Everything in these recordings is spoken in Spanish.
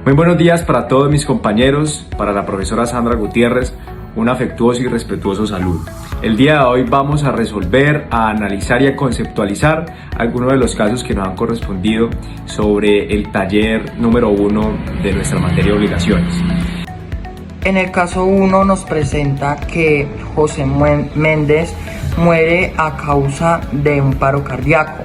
Muy buenos días para todos mis compañeros, para la profesora Sandra Gutiérrez, un afectuoso y respetuoso saludo. El día de hoy vamos a resolver, a analizar y a conceptualizar algunos de los casos que nos han correspondido sobre el taller número 1 de nuestra materia de obligaciones. En el caso 1 nos presenta que José Méndez muere a causa de un paro cardíaco.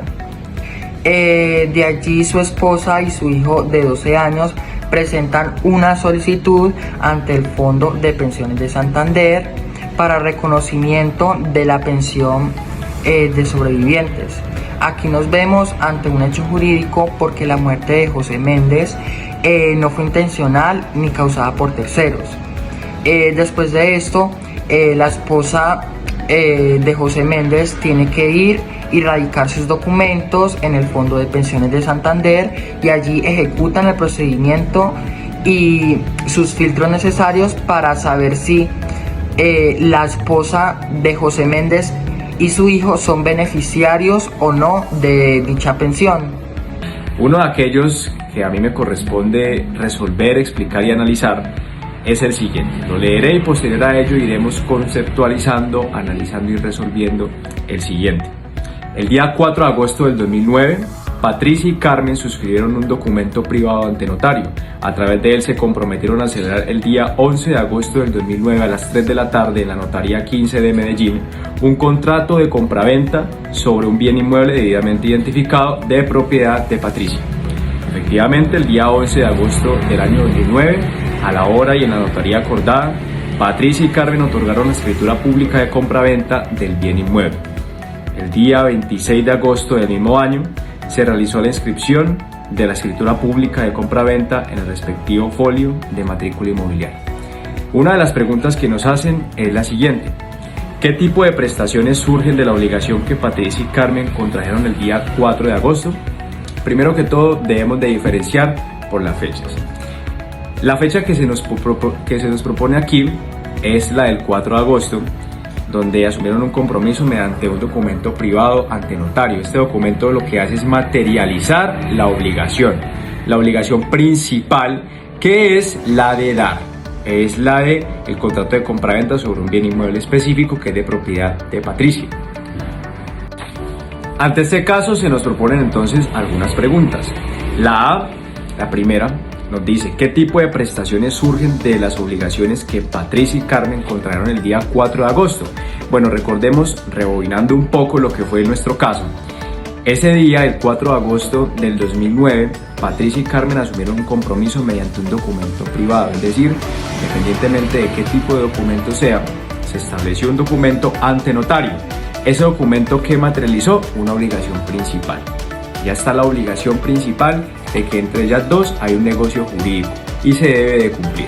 De allí su esposa y su hijo de 12 años presentan una solicitud ante el Fondo de Pensiones de Santander para reconocimiento de la pensión de sobrevivientes. Aquí nos vemos ante un hecho jurídico porque la muerte de José Méndez no fue intencional ni causada por terceros. Después de esto, la esposa de José Méndez tiene que ir y radicar sus documentos en el Fondo de Pensiones de Santander y allí ejecutan el procedimiento y sus filtros necesarios para saber si la esposa de José Méndez y su hijo son beneficiarios o no de dicha pensión. Uno de aquellos que a mí me corresponde resolver, explicar y analizar es el siguiente. Lo leeré y posterior a ello iremos conceptualizando, analizando y resolviendo el siguiente. El día 4 de agosto del 2009, Patricia y Carmen suscribieron un documento privado ante notario. A través de él se comprometieron a celebrar el día 11 de agosto del 2009 a las 3 de la tarde en la Notaría 15 de Medellín un contrato de compraventa sobre un bien inmueble debidamente identificado de propiedad de Patricia. Efectivamente, el día 11 de agosto del año 2009, a la hora y en la notaría acordada, Patricia y Carmen otorgaron la escritura pública de compraventa del bien inmueble. El día 26 de agosto del mismo año se realizó la inscripción de la escritura pública de compraventa en el respectivo folio de matrícula inmobiliaria. Una de las preguntas que nos hacen es la siguiente: ¿qué tipo de prestaciones surgen de la obligación que Patricia y Carmen contrajeron el día 4 de agosto? Primero que todo debemos de diferenciar por las fechas. La fecha que se nos propone aquí es la del 4 de agosto, donde asumieron un compromiso mediante un documento privado ante notario. Este documento lo que hace es materializar la obligación principal, que es la de dar, es la de el contrato de compraventa sobre un bien inmueble específico que es de propiedad de Patricia. Ante este caso se nos proponen entonces algunas preguntas. La primera, nos dice: ¿qué tipo de prestaciones surgen de las obligaciones que Patricia y Carmen contrajeron el día 4 de agosto? Bueno, recordemos, rebobinando un poco lo que fue nuestro caso. Ese día, el 4 de agosto del 2009, Patricia y Carmen asumieron un compromiso mediante un documento privado, es decir, independientemente de qué tipo de documento sea, se estableció un documento ante notario. Ese documento que materializó una obligación principal. Ya está la obligación principal de que entre ellas dos hay un negocio jurídico y se debe de cumplir.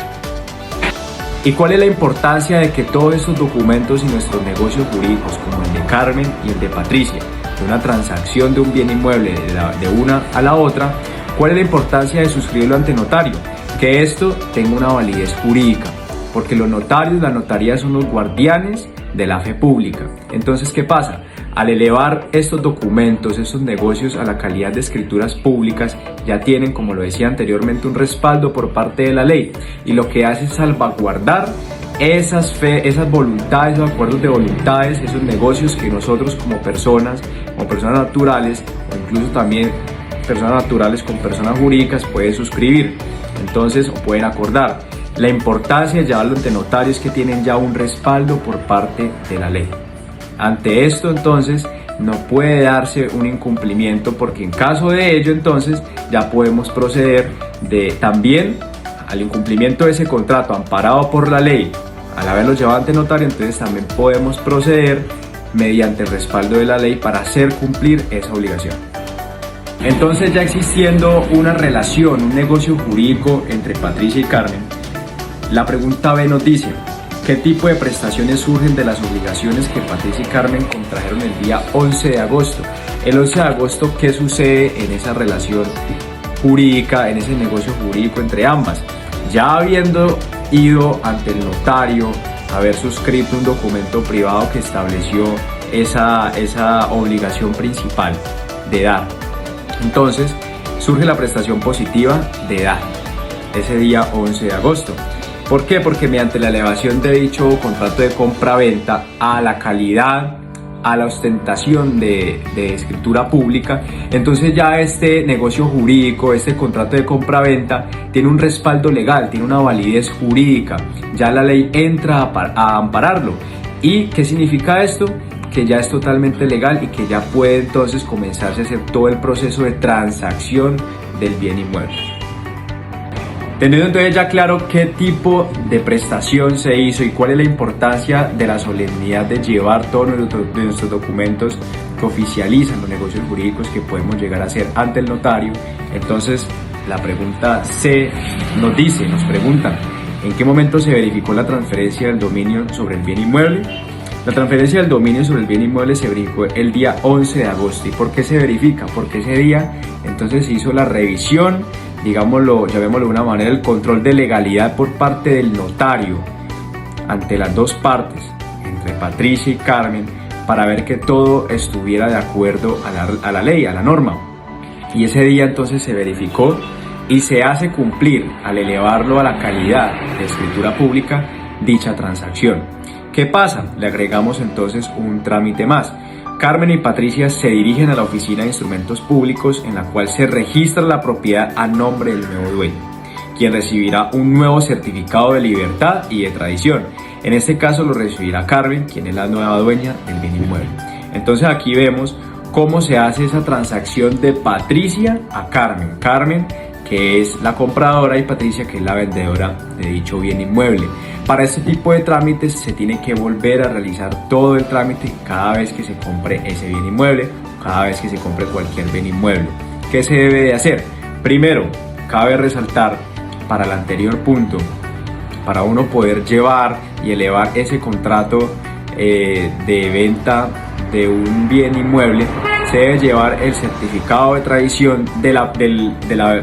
¿Y cuál es la importancia de que todos estos documentos y nuestros negocios jurídicos, como el de Carmen y el de Patricia, de una transacción de un bien inmueble de una a la otra, cuál es la importancia de suscribirlo ante notario? Que esto tenga una validez jurídica, porque los notarios, la notaría son los guardianes de la fe pública. Entonces, ¿qué pasa? Al elevar estos documentos, estos negocios a la calidad de escrituras públicas, ya tienen, como lo decía anteriormente, un respaldo por parte de la ley, y lo que hace es salvaguardar esas voluntades, esos acuerdos de voluntades, esos negocios que nosotros como personas naturales, o incluso también personas naturales con personas jurídicas pueden suscribir, entonces, o pueden acordar. La importancia de llevarlo ante notarios es que tienen ya un respaldo por parte de la ley. Ante esto, entonces, no puede darse un incumplimiento, porque en caso de ello, entonces, ya podemos proceder también al incumplimiento de ese contrato amparado por la ley. Al haberlo llevado ante notario, entonces también podemos proceder mediante el respaldo de la ley para hacer cumplir esa obligación. Entonces, ya existiendo una relación, un negocio jurídico entre Patricia y Carmen, la pregunta B nos dice: ¿qué tipo de prestaciones surgen de las obligaciones que Patricia y Carmen contrajeron el día 11 de agosto? El 11 de agosto, ¿qué sucede en esa relación jurídica, en ese negocio jurídico entre ambas? Ya habiendo ido ante el notario, haber suscrito un documento privado que estableció esa obligación principal de dar. Entonces, surge la prestación positiva de dar. ese día 11 de agosto. ¿Por qué? Porque mediante la elevación de dicho contrato de compra-venta a la calidad, a la ostentación de escritura pública, entonces ya este negocio jurídico, este contrato de compra-venta tiene un respaldo legal, tiene una validez jurídica, ya la ley entra a ampararlo. ¿Y qué significa esto? Que ya es totalmente legal y que ya puede entonces comenzarse a hacer todo el proceso de transacción del bien inmueble. Teniendo entonces ya claro qué tipo de prestación se hizo y cuál es la importancia de la solemnidad de llevar todos nuestros documentos que oficializan los negocios jurídicos que podemos llegar a hacer ante el notario, entonces la pregunta C nos preguntan, ¿en qué momento se verificó la transferencia del dominio sobre el bien inmueble? La transferencia del dominio sobre el bien inmueble se verificó el día 11 de agosto. ¿Y por qué se verifica? Porque ese día entonces se hizo la revisión, digámoslo, llamémoslo de una manera, el control de legalidad por parte del notario ante las dos partes, entre Patricia y Carmen, para ver que todo estuviera de acuerdo a la ley, a la norma. Y ese día entonces se verificó y se hace cumplir, al elevarlo a la calidad de escritura pública, dicha transacción. ¿Qué pasa? Le agregamos entonces un trámite más. Carmen y Patricia se dirigen a la oficina de instrumentos públicos en la cual se registra la propiedad a nombre del nuevo dueño, quien recibirá un nuevo certificado de libertad y de tradición. En este caso lo recibirá Carmen, quien es la nueva dueña del bien inmueble. Entonces aquí vemos cómo se hace esa transacción de Patricia a Carmen. Carmen, que es la compradora, y Patricia, que es la vendedora de dicho bien inmueble. Para este tipo de trámites se tiene que volver a realizar todo el trámite cada vez que se compre ese bien inmueble, cada vez que se compre cualquier bien inmueble. ¿Qué se debe de hacer? Primero, cabe resaltar para el anterior punto, para uno poder llevar y elevar ese contrato de venta de un bien inmueble, se debe llevar el certificado de tradición de la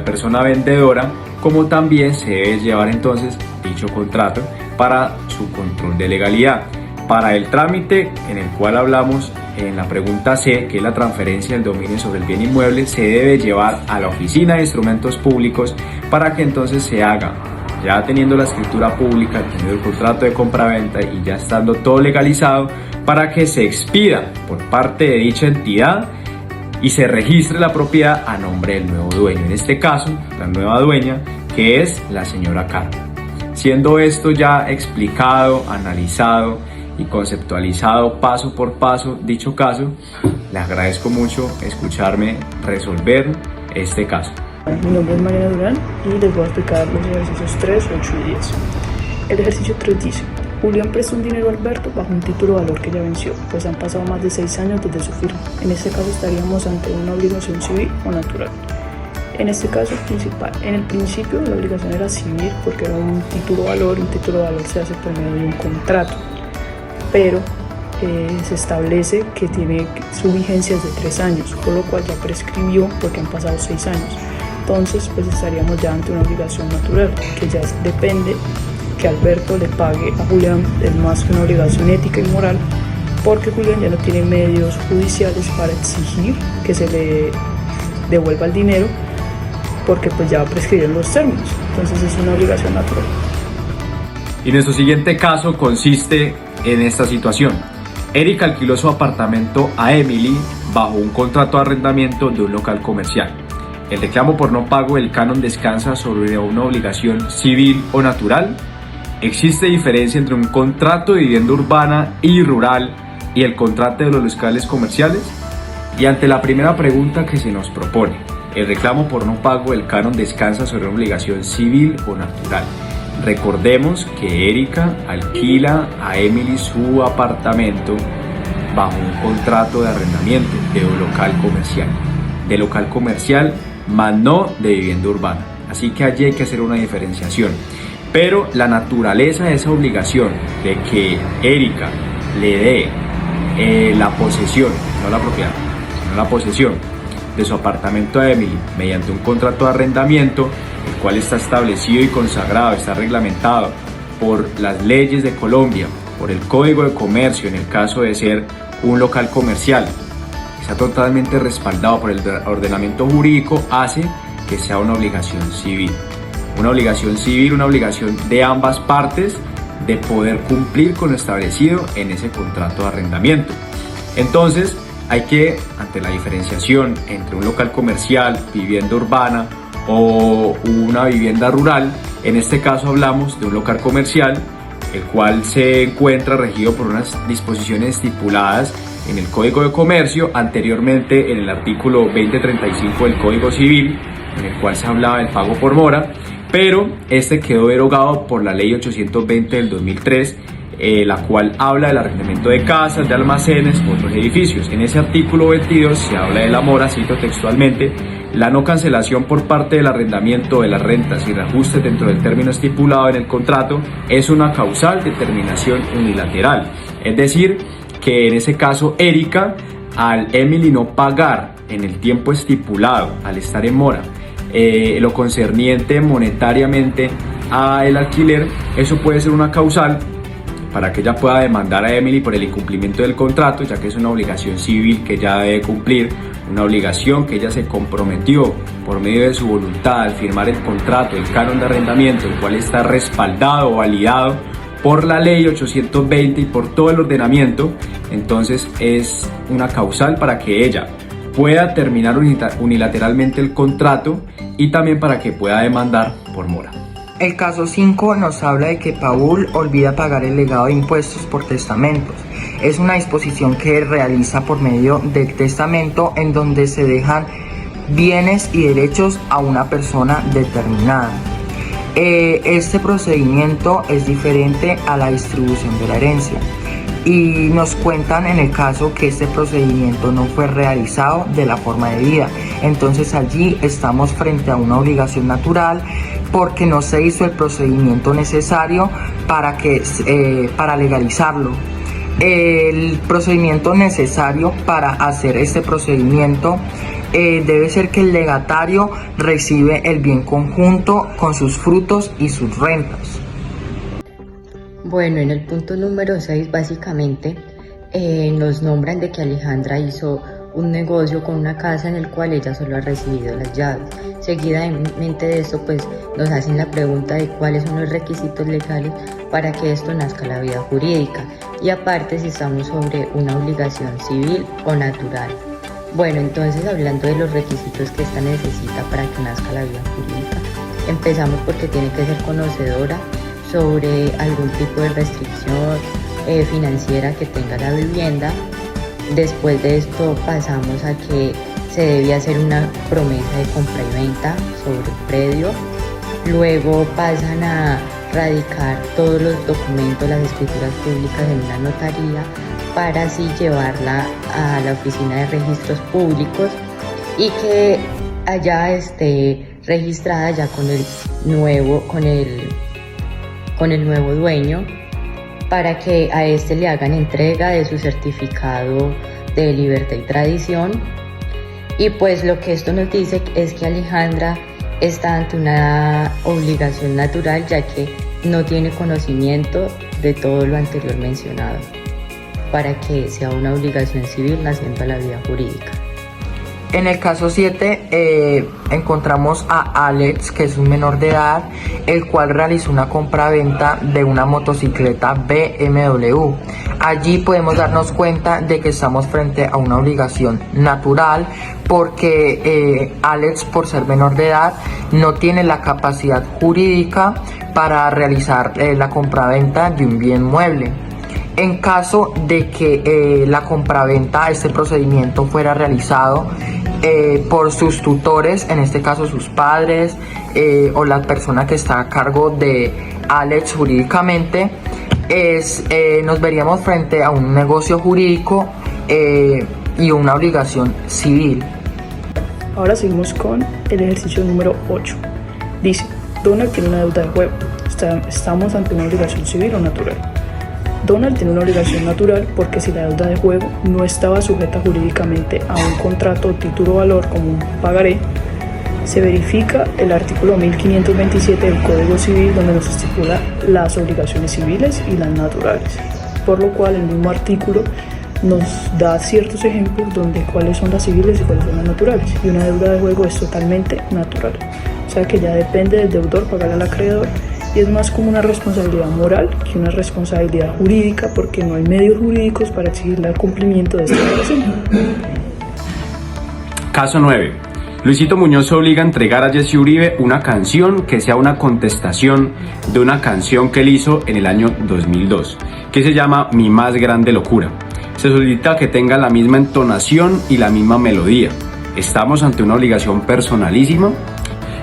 persona vendedora, como también se debe llevar entonces dicho contrato para su control de legalidad. Para el trámite en el cual hablamos en la pregunta C, que es la transferencia del dominio sobre el bien inmueble, se debe llevar a la oficina de instrumentos públicos para que entonces se haga, ya teniendo la escritura pública, teniendo el contrato de compra-venta y ya estando todo legalizado, para que se expida por parte de dicha entidad y se registre la propiedad a nombre del nuevo dueño, en este caso la nueva dueña, que es la señora Carmen. Siendo esto ya explicado, analizado y conceptualizado paso por paso dicho caso, les agradezco mucho escucharme resolver este caso. Mi nombre es Mariana Durán y les voy a explicar los ejercicios 3, 8 y 10. El ejercicio 3 dice: Julián prestó un dinero a Alberto bajo un título de valor que ya venció, pues han pasado más de 6 años desde su firma. En este caso estaríamos ante una obligación civil o natural. En este caso principal, en el principio la obligación era civil porque era un título de valor, y un título de valor se hace por medio de un contrato, pero se establece que tiene su vigencia de 3 años, por lo cual ya prescribió porque han pasado 6 años. Entonces pues estaríamos ya ante una obligación natural, que ya depende que Alberto le pague a Julián, es más que una obligación ética y moral, porque Julián ya no tiene medios judiciales para exigir que se le devuelva el dinero, porque pues ya prescribieron los términos. Entonces es una obligación natural. Y nuestro siguiente caso consiste en esta situación. Eric alquiló su apartamento a Emily bajo un contrato de arrendamiento de un local comercial. El reclamo por no pago del canon descansa sobre una obligación civil o natural. ¿Existe diferencia entre un contrato de vivienda urbana y rural y el contrato de los locales comerciales? Y ante la primera pregunta que se nos propone, el reclamo por no pago del canon descansa sobre una obligación civil o natural. Recordemos que Erika alquila a Emily su apartamento bajo un contrato de arrendamiento de un local comercial, más no de vivienda urbana. Así que allí hay que hacer una diferenciación. Pero la naturaleza de esa obligación de que Erika le dé la posesión, no la propiedad, sino la posesión de su apartamento a Emily mediante un contrato de arrendamiento, el cual está establecido y consagrado, está reglamentado por las leyes de Colombia, por el Código de Comercio en el caso de ser un local comercial, está totalmente respaldado por el ordenamiento jurídico, hace que sea una obligación civil. una obligación civil, una obligación de ambas partes de poder cumplir con lo establecido en ese contrato de arrendamiento. Entonces, hay que, ante la diferenciación entre un local comercial, vivienda urbana o una vivienda rural, en este caso hablamos de un local comercial, el cual se encuentra regido por unas disposiciones estipuladas en el Código de Comercio, anteriormente en el artículo 2035 del Código Civil, en el cual se hablaba del pago por mora, pero este quedó derogado por la Ley 820 del 2003, la cual habla del arrendamiento de casas, de almacenes u otros edificios. En ese artículo 22 se habla de la mora, cito textualmente: la no cancelación por parte del arrendamiento de las rentas y reajustes dentro del término estipulado en el contrato es una causal de terminación unilateral. Es decir, que en ese caso Erika, al Emily no pagar en el tiempo estipulado, al estar en mora, lo concerniente monetariamente al alquiler, eso puede ser una causal para que ella pueda demandar a Emily por el incumplimiento del contrato, ya que es una obligación civil que ella debe cumplir, una obligación que ella se comprometió por medio de su voluntad al firmar el contrato, el canon de arrendamiento, el cual está respaldado o validado por la Ley 820 y por todo el ordenamiento. Entonces es una causal para que ella pueda terminar unilateralmente el contrato y también para que pueda demandar por mora. El caso 5 nos habla de que Paul olvida pagar el legado de impuestos por testamentos. Es una disposición que realiza por medio del testamento, en donde se dejan bienes y derechos a una persona determinada. Este procedimiento es diferente a la distribución de la herencia, y nos cuentan en el caso que este procedimiento no fue realizado de la forma debida. Entonces allí estamos frente a una obligación natural, porque no se hizo el procedimiento necesario para legalizarlo. El procedimiento necesario para hacer este procedimiento debe ser que el legatario recibe el bien conjunto con sus frutos y sus rentas. Bueno, en el punto número 6 básicamente nos nombran de que Alejandra hizo un negocio con una casa en el cual ella solo ha recibido las llaves. Seguidamente de esto pues nos hacen la pregunta de cuáles son los requisitos legales para que esto nazca la vida jurídica, y aparte si estamos sobre una obligación civil o natural. Bueno, entonces hablando de los requisitos que esta necesita para que nazca la vida jurídica, empezamos porque tiene que ser conocedora sobre algún tipo de restricción financiera que tenga la vivienda. Después de esto pasamos a que se debe hacer una promesa de compra y venta sobre el predio. Luego pasan a radicar todos los documentos, las escrituras públicas en una notaría, para así llevarla a la oficina de registros públicos y que allá esté registrada ya con el nuevo dueño, para que a este le hagan entrega de su certificado de libertad y tradición. Y pues lo que esto nos dice es que Alejandra está ante una obligación natural, ya que no tiene conocimiento de todo lo anterior mencionado, para que sea una obligación civil naciendo a la vida jurídica. En el caso 7 encontramos a Alex, que es un menor de edad, el cual realizó una compra-venta de una motocicleta BMW. Allí podemos darnos cuenta de que estamos frente a una obligación natural, porque Alex, por ser menor de edad, no tiene la capacidad jurídica para realizar la compra-venta de un bien mueble. En caso de que la compraventa, este procedimiento fuera realizado por sus tutores, en este caso sus padres o la persona que está a cargo de Alex jurídicamente, nos veríamos frente a un negocio jurídico y una obligación civil. Ahora seguimos con el ejercicio número 8. Dice: Donald tiene una deuda de juego. Estamos ante una obligación civil o natural. Donald tiene una obligación natural porque si la deuda de juego no estaba sujeta jurídicamente a un contrato o título o valor como un pagaré, se verifica el artículo 1527 del Código Civil, donde nos estipula las obligaciones civiles y las naturales, por lo cual el mismo artículo nos da ciertos ejemplos donde cuáles son las civiles y cuáles son las naturales, y una deuda de juego es totalmente natural. O sea que ya depende del deudor pagarle al acreedor y es más como una responsabilidad moral que una responsabilidad jurídica porque no hay medios jurídicos para exigirle el cumplimiento de esta obligación. Caso 9. Luisito Muñoz obliga a entregar a Jesse Uribe una canción que sea una contestación de una canción que él hizo en el año 2002, que se llama Mi Más Grande Locura. Se solicita que tenga la misma entonación y la misma melodía. ¿Estamos ante una obligación personalísima?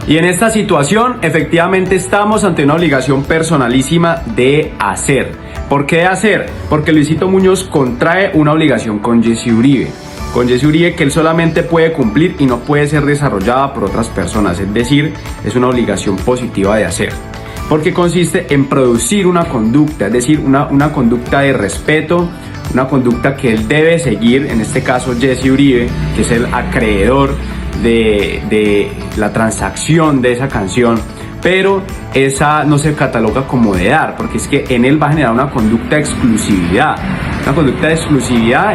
Y en esta situación, efectivamente, estamos ante una obligación personalísima de hacer. ¿Por qué hacer? Porque Luisito Muñoz contrae una obligación con Jesse Uribe. Con Jesse Uribe que él solamente puede cumplir y no puede ser desarrollada por otras personas. Es decir, es una obligación positiva de hacer. Porque consiste en producir una conducta, es decir, una conducta de respeto, una conducta que él debe seguir, en este caso Jesse Uribe, que es el acreedor de la transacción de esa canción, pero esa no se cataloga como de dar, porque es que en él va a generar una conducta de exclusividad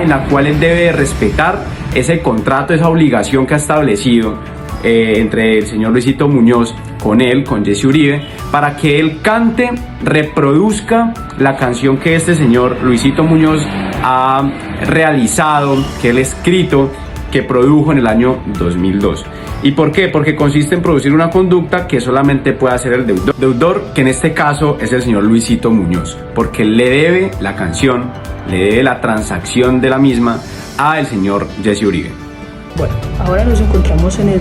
en la cual él debe respetar ese contrato, esa obligación que ha establecido entre el señor Luisito Muñoz con él, con Jesse Uribe, para que él cante, reproduzca la canción que este señor Luisito Muñoz ha realizado, que él ha escrito, que produjo en el año 2002. ¿Y por qué? Porque consiste en producir una conducta que solamente puede hacer el deudor, que en este caso es el señor Luisito Muñoz, porque le debe la canción, le debe la transacción de la misma al señor Jesse Uribe. Bueno, ahora nos encontramos en el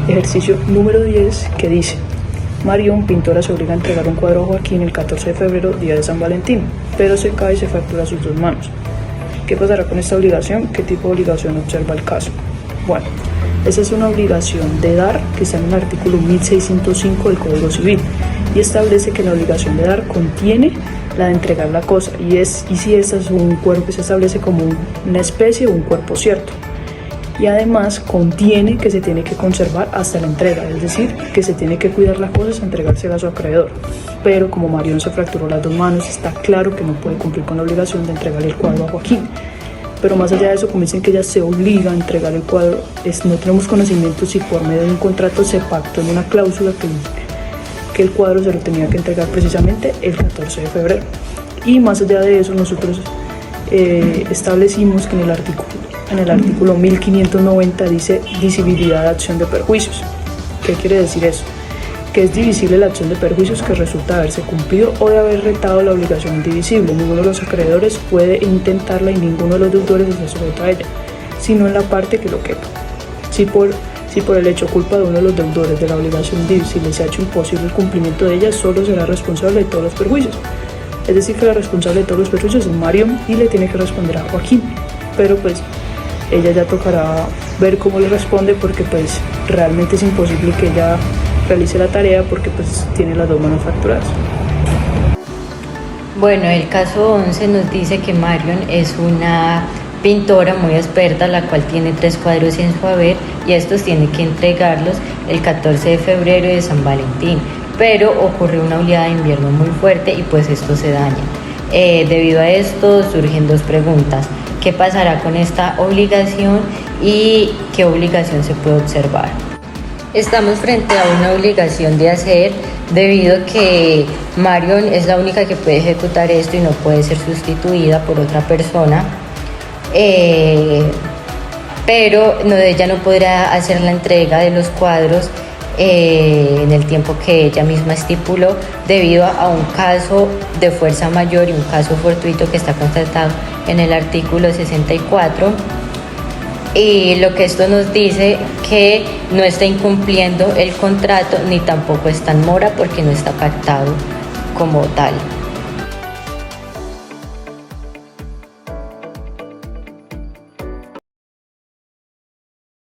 ejercicio número 10 que dice: Marión, pintora, se obliga a entregar un cuadro a Joaquín el 14 de febrero, día de San Valentín, pero se cae y se fractura sus dos manos. ¿Qué pasará con esta obligación? ¿Qué tipo de obligación observa el caso? Bueno, esa es una obligación de dar que está en el artículo 1605 del Código Civil y establece que la obligación de dar contiene la de entregar la cosa y si esta es un cuerpo que se establece como una especie o un cuerpo cierto. Y además contiene que se tiene que conservar hasta la entrega, es decir, que se tiene que cuidar las cosas a entregársela a su acreedor. Pero como Marión se fracturó las dos manos, está claro que no puede cumplir con la obligación de entregarle el cuadro a Joaquín. Pero más allá de eso, como dicen que ella se obliga a entregar el cuadro, no tenemos conocimiento si por medio de un contrato se pactó en una cláusula que el cuadro se lo tenía que entregar precisamente el 14 de febrero. Y más allá de eso, nosotros establecimos que en el artículo 1590 dice divisibilidad de acción de perjuicios. ¿Qué quiere decir eso? Que es divisible la acción de perjuicios que resulta haberse cumplido o de haber retado la obligación indivisible. Ninguno de los acreedores puede intentarla y ninguno de los deudores está sujeto a ella, sino en la parte que lo quepa. Si por el hecho culpa de uno de los deudores de la obligación indivisible se ha hecho imposible el cumplimiento de ella, solo será responsable de todos los perjuicios. Es decir, que la responsable de todos los perjuicios es Marión y le tiene que responder a Joaquín. Pero pues ella ya tocará ver cómo le responde porque pues realmente es imposible que ella realice la tarea porque pues tiene las dos manos fracturadas. Bueno, el caso 11 nos dice que Marion es una pintora muy experta, la cual tiene 3 cuadros en su haber y estos tiene que entregarlos el 14 de febrero de San Valentín, pero ocurre una oleada de invierno muy fuerte y pues esto se daña. Debido a esto surgen 2 preguntas: ¿qué pasará con esta obligación y qué obligación se puede observar? Estamos frente a una obligación de hacer debido a que Marion es la única que puede ejecutar esto y no puede ser sustituida por otra persona, pero ella no podrá hacer la entrega de los cuadros en el tiempo que ella misma estipuló debido a un caso de fuerza mayor y un caso fortuito que está constatado en el artículo 64. Y lo que esto nos dice que no está incumpliendo el contrato ni tampoco está en mora porque no está pactado como tal.